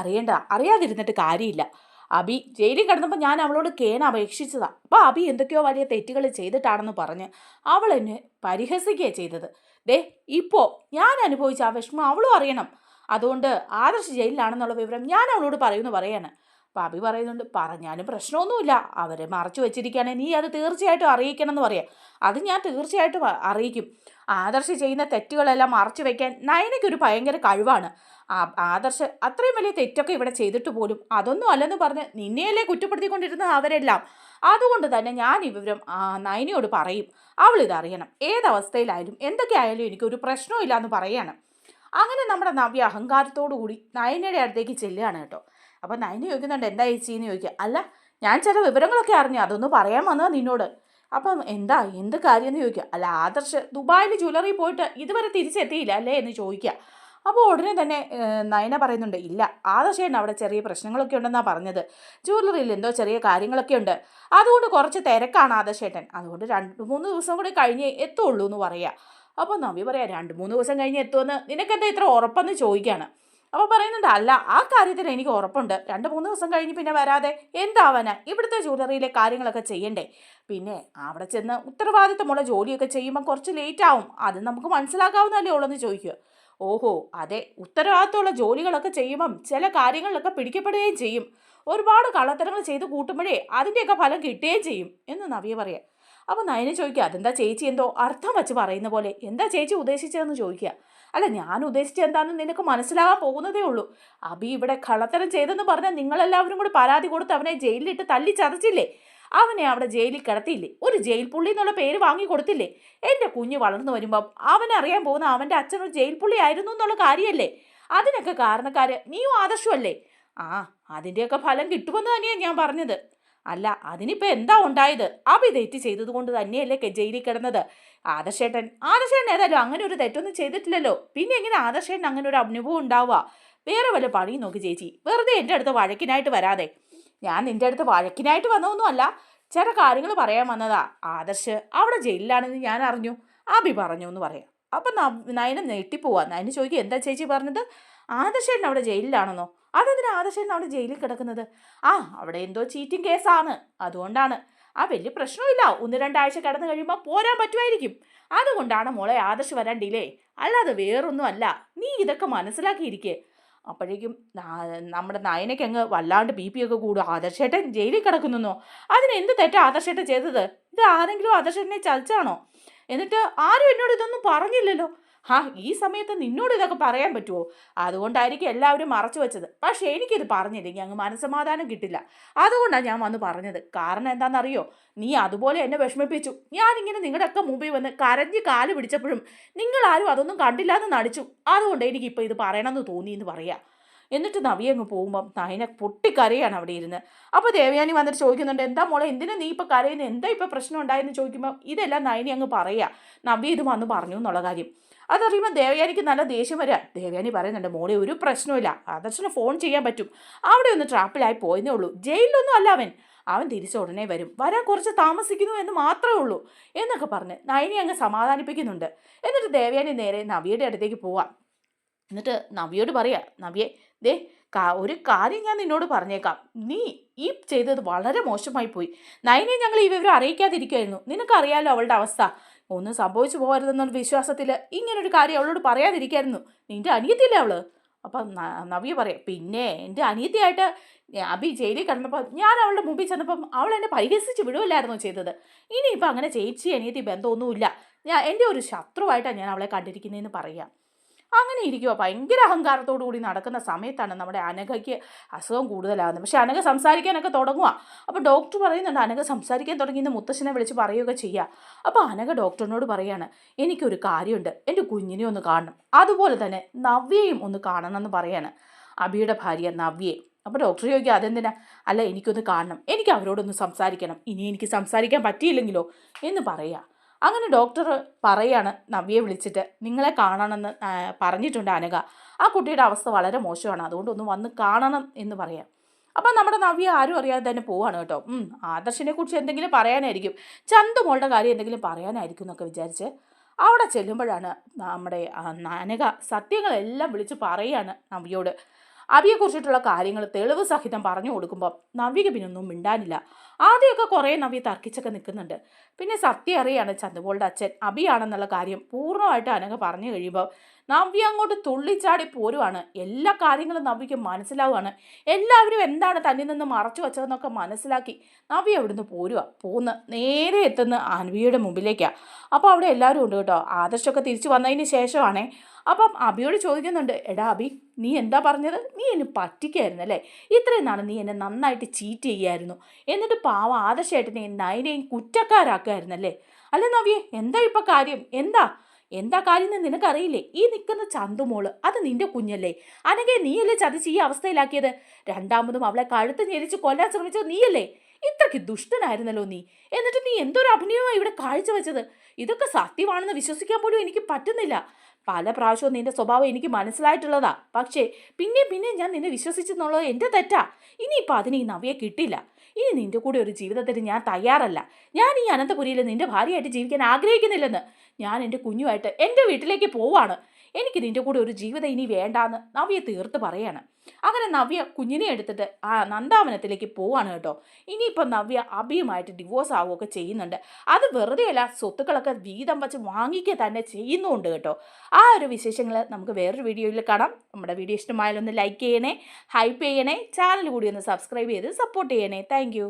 അറിയാതിരുന്നിട്ട് കാര്യമില്ല, അബി ജയിലിൽ കിടന്നപ്പോൾ ഞാൻ അവളോട് അപേക്ഷിച്ചതാണ്, അപ്പോൾ അബി എന്തൊക്കെയോ വലിയ തെറ്റുകൾ ചെയ്തിട്ടാണെന്ന് പറഞ്ഞ് അവൾ എന്നെ പരിഹസിക്കുകയാണ് ചെയ്തത്. ഇപ്പോൾ ഞാൻ അനുഭവിച്ച ആ വിഷമം അവളും അറിയണം, അതുകൊണ്ട് ആദർശ് ജയിലിലാണെന്നുള്ള വിവരം ഞാൻ അവളോട് പറയുമെന്ന് പറയാണ്. അപ്പോൾ അഭി പറയുന്നുണ്ട്, പറഞ്ഞാലും പ്രശ്നമൊന്നുമില്ല, അവരെ മറച്ചു വെച്ചിരിക്കുകയാണെങ്കിൽ നീ അത് തീർച്ചയായിട്ടും അറിയിക്കണം എന്ന് പറയാം. അത് ഞാൻ തീർച്ചയായിട്ടും അറിയിക്കും. ആദർശ് ചെയ്യുന്ന തെറ്റുകളെല്ലാം മറച്ചു വെക്കാൻ നയനയ്ക്കൊരു ഭയങ്കര കഴിവാണ്. ആദർശ് അത്രയും വലിയ തെറ്റൊക്കെ ഇവിടെ ചെയ്തിട്ട് പോലും അതൊന്നും അല്ലെന്ന് പറഞ്ഞ് നിന്നെയല്ലേ കുറ്റപ്പെടുത്തിക്കൊണ്ടിരുന്ന അവരെല്ലാം. അതുകൊണ്ട് തന്നെ ഞാൻ ഈ വിവരം നയനയോട് പറയും. അവളിതറിയണം. ഏതവസ്ഥയിലായാലും എന്തൊക്കെ ആയാലും എനിക്കൊരു പ്രശ്നവും എന്ന് പറയാണ്. അങ്ങനെ നമ്മുടെ നവ്യ അഹങ്കാരത്തോടു കൂടി നയനയുടെ അടുത്തേക്ക് ചെല്ലുകയാണ് കേട്ടോ. അപ്പം നയന ചോദിക്കുന്നുണ്ട്, എന്താ ചേച്ചിന്ന് ചോദിക്കുക. അല്ല, ഞാൻ ചില വിവരങ്ങളൊക്കെ അറിഞ്ഞു, അതൊന്ന് പറയാൻ വന്നതാ നിന്നോട്. അപ്പം എന്ത് കാര്യമെന്ന് ചോദിക്കുക. അല്ല, ആദർശ് ദുബായിൽ ജ്വല്ലറി പോയിട്ട് ഇതുവരെ തിരിച്ചെത്തിയില്ല അല്ലേ എന്ന് ചോദിക്കുക. അപ്പോൾ ഉടനെ തന്നെ നയന പറയുന്നുണ്ട്, ഇല്ല, ആദർശേട്ടൻ അവിടെ ചെറിയ പ്രശ്നങ്ങളൊക്കെ ഉണ്ടെന്നാണ് പറഞ്ഞത്. ജ്വല്ലറിയിൽ എന്തോ ചെറിയ കാര്യങ്ങളൊക്കെ ഉണ്ട്, അതുകൊണ്ട് കുറച്ച് തിരക്കാണ് ആദർശേട്ടൻ, അതുകൊണ്ട് 2-3 ദിവസം കൂടി കഴിഞ്ഞേ എത്തുള്ളൂ എന്ന് പറയാം. അപ്പോൾ നവ്യ പറയാം, 2-3 ദിവസം കഴിഞ്ഞ് എത്തുമെന്ന് നിനക്കെന്താ ഇത്ര ഉറപ്പെന്ന് ചോദിക്കുകയാണ്. അപ്പോൾ പറയുന്നുണ്ട്, അല്ല, ആ കാര്യത്തിൽ എനിക്ക് ഉറപ്പുണ്ട്, 2-3 ദിവസം കഴിഞ്ഞ് പിന്നെ വരാതെ എന്താവാനാ, ഇവിടുത്തെ ജ്വല്ലറിയിലെ കാര്യങ്ങളൊക്കെ ചെയ്യണ്ടേ, പിന്നെ അവിടെ ചെന്ന് ഉത്തരവാദിത്തമുള്ള ജോലിയൊക്കെ ചെയ്യുമ്പോൾ കുറച്ച് ലേറ്റ് ആവും, അത് നമുക്ക് മനസ്സിലാക്കാവുന്നതല്ലേ ഉള്ളൂ എന്ന് ചോദിക്കുക. ഓഹോ, അതെ, ഉത്തരവാദിത്തമുള്ള ജോലികളൊക്കെ ചെയ്യുമ്പം ചില കാര്യങ്ങളിലൊക്കെ പിടിക്കപ്പെടുകയും ചെയ്യും, ഒരുപാട് കള്ളത്തരങ്ങൾ ചെയ്ത് കൂട്ടുമ്പോഴേ അതിൻ്റെയൊക്കെ ഫലം കിട്ടുകയും ചെയ്യും എന്ന് നവ്യ പറയാം. അപ്പോൾ നയനെ ചോദിക്കുക, അതെന്താ ചേച്ചി എന്തോ അർത്ഥം വെച്ച് പറയുന്ന പോലെ, എന്താ ചേച്ചി ഉദ്ദേശിച്ചതെന്ന് ചോദിക്കുക. അല്ല, ഞാൻ ഉദ്ദേശിച്ചത് എന്താണെന്ന് നിനക്ക് മനസ്സിലാകാൻ പോകുന്നതേ ഉള്ളൂ. അബി ഇവിടെ കള്ളത്തരം ചെയ്തെന്ന് പറഞ്ഞാൽ നിങ്ങളെല്ലാവരും കൂടി പരാതി കൊടുത്ത് അവനെ ജയിലിലിട്ട് തല്ലി ചതച്ചില്ലേ, അവനെ അവിടെ ജയിലിൽ കിടത്തിയില്ലേ, ഒരു ജയിൽ പുള്ളി എന്നുള്ള പേര് വാങ്ങി കൊടുത്തില്ലേ. എൻ്റെ കുഞ്ഞ് വളർന്നു വരുമ്പം അവനറിയാൻ പോകുന്ന അവൻ്റെ അച്ഛനൊരു ജയിൽ പുള്ളി ആയിരുന്നു എന്നുള്ള കാര്യമല്ലേ. അതിനൊക്കെ കാരണക്കാര് നീയും ആദർശമല്ലേ. അതിൻ്റെയൊക്കെ ഫലം കിട്ടുമെന്ന് തന്നെയാണ് ഞാൻ പറഞ്ഞത്. അല്ല, അതിനിപ്പോൾ എന്താ ഉണ്ടായത്, അബി തെറ്റ് ചെയ്തത് കൊണ്ട് തന്നെയല്ലേ ജയിലിൽ കിടന്നത്. ആദർശേട്ടൻ ഏതായാലും അങ്ങനെ ഒരു തെറ്റൊന്നും ചെയ്തിട്ടില്ലല്ലോ, പിന്നെ എങ്ങനെ ആദർശേട്ടൻ അങ്ങനെ ഒരു അനുഭവം ഉണ്ടാവുക. വേറെ വല്ല പണിയും നോക്കി ചേച്ചി, വെറുതെ എൻ്റെ അടുത്ത് വഴക്കിനായിട്ട് വരാതെ. ഞാൻ നിൻ്റെ അടുത്ത് വഴക്കിനായിട്ട് വന്നതൊന്നും അല്ല, ചില കാര്യങ്ങൾ പറയാൻ വന്നതാ. ആദർശ് അവിടെ ജയിലിലാണെന്ന് ഞാൻ അറിഞ്ഞു, അബി പറഞ്ഞു എന്ന് പറയാം. അപ്പം നയന നെട്ടിപ്പോവാ. നയന ചോദിക്കുക, എന്താ ചേച്ചി പറഞ്ഞത്, ആദർശേട്ടൻ അവിടെ ജയിലിലാണെന്നോ. അതെന്തിനാ ആദർശേട്ടൻ അവിടെ ജയിലിൽ കിടക്കുന്നത്. അവിടെ എന്തോ ചീറ്റിംഗ് കേസാണ്, അതുകൊണ്ടാണ്. വലിയ പ്രശ്നമില്ല, 1-2 ആഴ്ച കിടന്നു കഴിയുമ്പോൾ പോരാൻ പറ്റുമായിരിക്കും, അതുകൊണ്ടാണ് മോളെ ആദർശ് വരാൻ ഡിലേ, അല്ലാതെ വേറൊന്നും അല്ല. നീ ഇതൊക്കെ മനസ്സിലാക്കിയിരിക്കേ. അപ്പോഴേക്കും നമ്മുടെ നയനയ്ക്ക് അങ്ങ് വല്ലാണ്ട് BP ഒക്കെ കൂടും. ആദർശേട്ടൻ ജയിലിൽ കിടക്കുന്നോ, അതിന് എന്ത് തെറ്റാ ആദർശേട്ടൻ ചെയ്തത്. ഇത് ആരെങ്കിലും ആദർശേട്ടനെ ചതിച്ചാണോ. എന്നിട്ട് ആരും എന്നോട് ഇതൊന്നും പറഞ്ഞില്ലല്ലോ. ഈ സമയത്ത് നിന്നോട് ഇതൊക്കെ പറയാൻ പറ്റുമോ. അതുകൊണ്ടായിരിക്കും എല്ലാവരും മറച്ചു വെച്ചത്. പക്ഷേ എനിക്കിത് പറഞ്ഞില്ലെങ്കിൽ അങ്ങ് മനസ്സമാധാനം കിട്ടില്ല, അതുകൊണ്ടാണ് ഞാൻ വന്ന് പറഞ്ഞത്. കാരണം എന്താണെന്നറിയോ, നീ അതുപോലെ എന്നെ വിഷമിപ്പിച്ചു. ഞാനിങ്ങനെ നിങ്ങളുടെയൊക്കെ മുമ്പിൽ വന്ന് കരഞ്ഞ് കാല് പിടിച്ചപ്പോഴും നിങ്ങളാരും അതൊന്നും കണ്ടില്ല എന്ന് നടിച്ചു. അതുകൊണ്ട് എനിക്കിപ്പോൾ ഇത് പറയണമെന്ന് തോന്നിയെന്ന് പറയാം. എന്നിട്ട് നവ്യ അങ്ങ് പോകുമ്പം നയന പൊട്ടിക്കരയാണ് അവിടെ ഇരുന്ന്. അപ്പോൾ ദേവയാനി വന്നിട്ട് ചോദിക്കുന്നുണ്ട്, എന്താ മോളെ, എന്തിനാ നീ ഇപ്പോൾ കരയുന്നത്, എന്താ ഇപ്പോൾ പ്രശ്നം ഉണ്ടായെന്ന് ചോദിക്കുമ്പോൾ ഇതെല്ലാം നയനി അങ്ങ് പറയുക, നവ്യ ഇത് വന്ന് പറഞ്ഞു എന്നുള്ള കാര്യം. അതറിയുമ്പോൾ ദേവയാനിക്ക് നല്ല ദേഷ്യം വരിക. ദേവയാനി പറയുന്നുണ്ട്, മോളെ ഒരു പ്രശ്നമില്ല, ആദർശന് ഫോൺ ചെയ്യാൻ പറ്റും, അവിടെ ഒന്ന് ട്രാപ്പിലായി പോയെന്നേ ഉള്ളൂ, ജയിലിലൊന്നും അല്ല അവൻ തിരിച്ച ഉടനെ വരാൻ കുറച്ച് താമസിക്കുന്നു എന്ന് മാത്രമേ ഉള്ളൂ എന്നൊക്കെ പറഞ്ഞ് നയനി അങ്ങ് സമാധാനിപ്പിക്കുന്നുണ്ട്. എന്നിട്ട് ദേവയാനി നേരെ നവ്യയുടെ അടുത്തേക്ക് പോവാം. എന്നിട്ട് നവ്യയോട് പറയാ, നവ്യെ ദേ ഒരു കാര്യം ഞാൻ നിന്നോട് പറഞ്ഞേക്കാം, നീ ഈ ചെയ്തത് വളരെ മോശമായി പോയി. നയനെ ഞങ്ങൾ ഈ വിവരം അറിയിക്കാതിരിക്കുമായിരുന്നു, നിനക്കറിയാലോ അവളുടെ അവസ്ഥ, ഒന്നും സംഭവിച്ചു പോകരുതെന്നുള്ള വിശ്വാസത്തിൽ ഇങ്ങനൊരു കാര്യം അവളോട് പറയാതിരിക്കായിരുന്നു. നിൻ്റെ അനിയത്തിയല്ലേ അവള്. അപ്പം നവ്യ പറയാം, പിന്നെ എൻ്റെ അനിയത്തിയായിട്ട് അബി ജയിലിൽ കിടന്നപ്പോൾ ഞാൻ അവളുടെ മുമ്പിൽ ചെന്നപ്പം അവൾ എന്നെ പരിഹസിച്ച് വിടുവല്ലായിരുന്നോ ചെയ്തത്. ഇനിയിപ്പോൾ അങ്ങനെ ചേച്ചി അനിയത്തി ബന്ധമൊന്നുമില്ല, എൻ്റെ ഒരു ശത്രുവായിട്ടാണ് ഞാൻ അവളെ കണ്ടിരിക്കുന്നതെന്ന് പറയാം. അങ്ങനെ ഇരിക്കുക. ഭയങ്കര അഹങ്കാരത്തോടു കൂടി നടക്കുന്ന സമയത്താണ് നമ്മുടെ അനഘയ്ക്ക് അസുഖം കൂടുതലാകുന്നത്. പക്ഷെ അനഘ സംസാരിക്കാനൊക്കെ തുടങ്ങുക. അപ്പോൾ ഡോക്ടർ പറയുന്നുണ്ട്, അനഘ സംസാരിക്കാൻ തുടങ്ങിയെന്ന് മുത്തശ്ശനെ വിളിച്ച് പറയുകയൊക്കെ ചെയ്യുക. അപ്പോൾ അനഘ ഡോക്ടറിനോട് പറയാണ്, എനിക്കൊരു കാര്യമുണ്ട്, എൻ്റെ കുഞ്ഞിനെ ഒന്ന് കാണണം, അതുപോലെ തന്നെ നവ്യയും ഒന്ന് കാണണം എന്ന് പറയാണ്, അബിയുടെ ഭാര്യ നവ്യയെ. അപ്പോൾ ഡോക്ടർ ചോദിക്കുക, അതെന്തിനാ. അല്ല, എനിക്കൊന്ന് കാണണം, എനിക്ക് അവരോടൊന്ന് സംസാരിക്കണം, ഇനി എനിക്ക് സംസാരിക്കാൻ പറ്റിയില്ലെങ്കിലോ എന്ന് പറയുക. അങ്ങനെ ഡോക്ടർ പറയാണ് നവ്യയെ വിളിച്ചിട്ട്, നിങ്ങളെ കാണണമെന്ന് പറഞ്ഞിട്ടുണ്ട് അനഘ, ആ കുട്ടിയുടെ അവസ്ഥ വളരെ മോശമാണ്, അതുകൊണ്ടൊന്ന് വന്ന് കാണണം എന്ന് പറയാം. അപ്പം നമ്മുടെ നവ്യ ആരും അറിയാതെ തന്നെ പോവാണ് കേട്ടോ. ആദർശിനെ കുറിച്ച് എന്തെങ്കിലും പറയാനായിരിക്കും, ചന്തുമോളുടെ കാര്യം എന്തെങ്കിലും പറയാനായിരിക്കും എന്നൊക്കെ വിചാരിച്ച് അവിടെ ചെല്ലുമ്പോഴാണ് നമ്മുടെ അനഘ സത്യങ്ങളെല്ലാം വിളിച്ച് പറയാണ് നവ്യയോട്. അബിയെക്കുറിച്ചിട്ടുള്ള കാര്യങ്ങൾ തെളിവ് സഹിതം പറഞ്ഞു കൊടുക്കുമ്പോൾ നവ്യക്ക് പിന്നൊന്നും മിണ്ടാനില്ല. ആദ്യമൊക്കെ കുറേ നവ്യ തർക്കിച്ചൊക്കെ നിൽക്കുന്നുണ്ട്. പിന്നെ സത്യം അറിയാണ് ചന്തുമോളുടെ അച്ഛൻ അഭിയാണെന്നുള്ള കാര്യം പൂർണ്ണമായിട്ട് അനഘ പറഞ്ഞു കഴിയുമ്പോൾ നവ്യ അങ്ങോട്ട് തുള്ളിച്ചാടി പോരുവാണ്. എല്ലാ കാര്യങ്ങളും നവ്യക്ക് മനസ്സിലാവുകയാണ്. എല്ലാവരും എന്താണ് തന്നിൽ നിന്ന് മറച്ചു വെച്ചതെന്നൊക്കെ മനസ്സിലാക്കി നവ്യ അവിടുന്ന് പോന്ന് നേരെ എത്തുന്ന അൻവിയുടെ മുമ്പിലേക്കാണ്. അപ്പോൾ അവിടെ എല്ലാവരും ഉണ്ട് കേട്ടോ. ആദർശമൊക്കെ തിരിച്ചു വന്നതിന് ശേഷമാണേ. അപ്പം അഭിയോട് ചോദിക്കുന്നുണ്ട്, എടാ അഭി, നീ എന്താ പറഞ്ഞത്? നീ എന്നെ പറ്റിക്കായിരുന്നു അല്ലേ? ഇത്രയും നാളെ നീ എന്നെ നന്നായിട്ട് ചീറ്റ് ചെയ്യായിരുന്നു. എന്നിട്ട് പാവം ആദർശമായിട്ടിനെയും നയനെയും കുറ്റക്കാരാക്കുമായിരുന്നല്ലേ? അല്ല നവ്യേ, എന്താ ഇപ്പം കാര്യം? എന്താ കാര്യം എന്ന് നിനക്കറിയില്ലേ? ഈ നിൽക്കുന്ന ചന്തുമോള് അത് നിന്റെ കുഞ്ഞല്ലേ? അനഘയെ നീയല്ലേ ചതിച്ച് ഈ അവസ്ഥയിലാക്കിയത്? രണ്ടാമതും അവളെ കഴുത്ത് ഞെരിച്ച് കൊല്ലാൻ ശ്രമിച്ചത് നീയല്ലേ? ഇത്രയ്ക്ക് ദുഷ്ടനായിരുന്നല്ലോ നീ. എന്നിട്ട് നീ എന്തൊരു അഭിനയമാണ് ഇവിടെ കാഴ്ചവെച്ചത്. ഇതൊക്കെ സത്യമാണെന്ന് വിശ്വസിക്കാൻ പോലും എനിക്ക് പറ്റുന്നില്ല. പല പ്രാവശ്യവും നിന്റെ സ്വഭാവം എനിക്ക് മനസ്സിലായിട്ടുള്ളതാ. പക്ഷേ പിന്നെ ഞാൻ നിന്നെ വിശ്വസിച്ചെന്നുള്ളത് എൻ്റെ തെറ്റാ. ഇനിയിപ്പോൾ അതിന് ഈ നവ്യെ കിട്ടില്ല. ഇനി നിന്റെ കൂടെ ഒരു ജീവിതത്തിന് ഞാൻ തയ്യാറല്ല. ഞാൻ ഈ അനന്തപുരിയിൽ നിന്റെ ഭാര്യയായിട്ട് ജീവിക്കാൻ ആഗ്രഹിക്കുന്നില്ലെന്ന്. ഞാൻ എൻ്റെ കുഞ്ഞുമായിട്ട് എൻ്റെ വീട്ടിലേക്ക് പോവാണ്. എനിക്ക് നിന്റെ കൂടെ ഒരു ജീവിതം ഇനി വേണ്ടാന്ന് നവ്യ തീർത്ത് പറയാണ്. അങ്ങനെ നവ്യ കുഞ്ഞിനെ എടുത്തിട്ട് ആ നന്ദാവനത്തിലേക്ക് പോവാണ് കേട്ടോ. ഇനിയിപ്പോൾ നവ്യ അഭിയുമായിട്ട് ഡിവോഴ്സ് ആവുകയൊക്കെ ചെയ്യുന്നുണ്ട്. അത് വെറുതെയല്ല, സ്വത്തുക്കളൊക്കെ വീതം വച്ച് വാങ്ങിക്കുക തന്നെ ചെയ്യുന്നുണ്ട് കേട്ടോ. ആ ഒരു വിശേഷങ്ങൾ നമുക്ക് വേറൊരു വീഡിയോയിൽ കാണാം. നമ്മുടെ വീഡിയോ ഇഷ്ടമായാലൊന്ന് ലൈക്ക് ചെയ്യണേ, ഹൈപ്പ് ചെയ്യണേ, ചാനൽ കൂടി ഒന്ന് സബ്സ്ക്രൈബ് ചെയ്ത് സപ്പോർട്ട് ചെയ്യണേ. താങ്ക്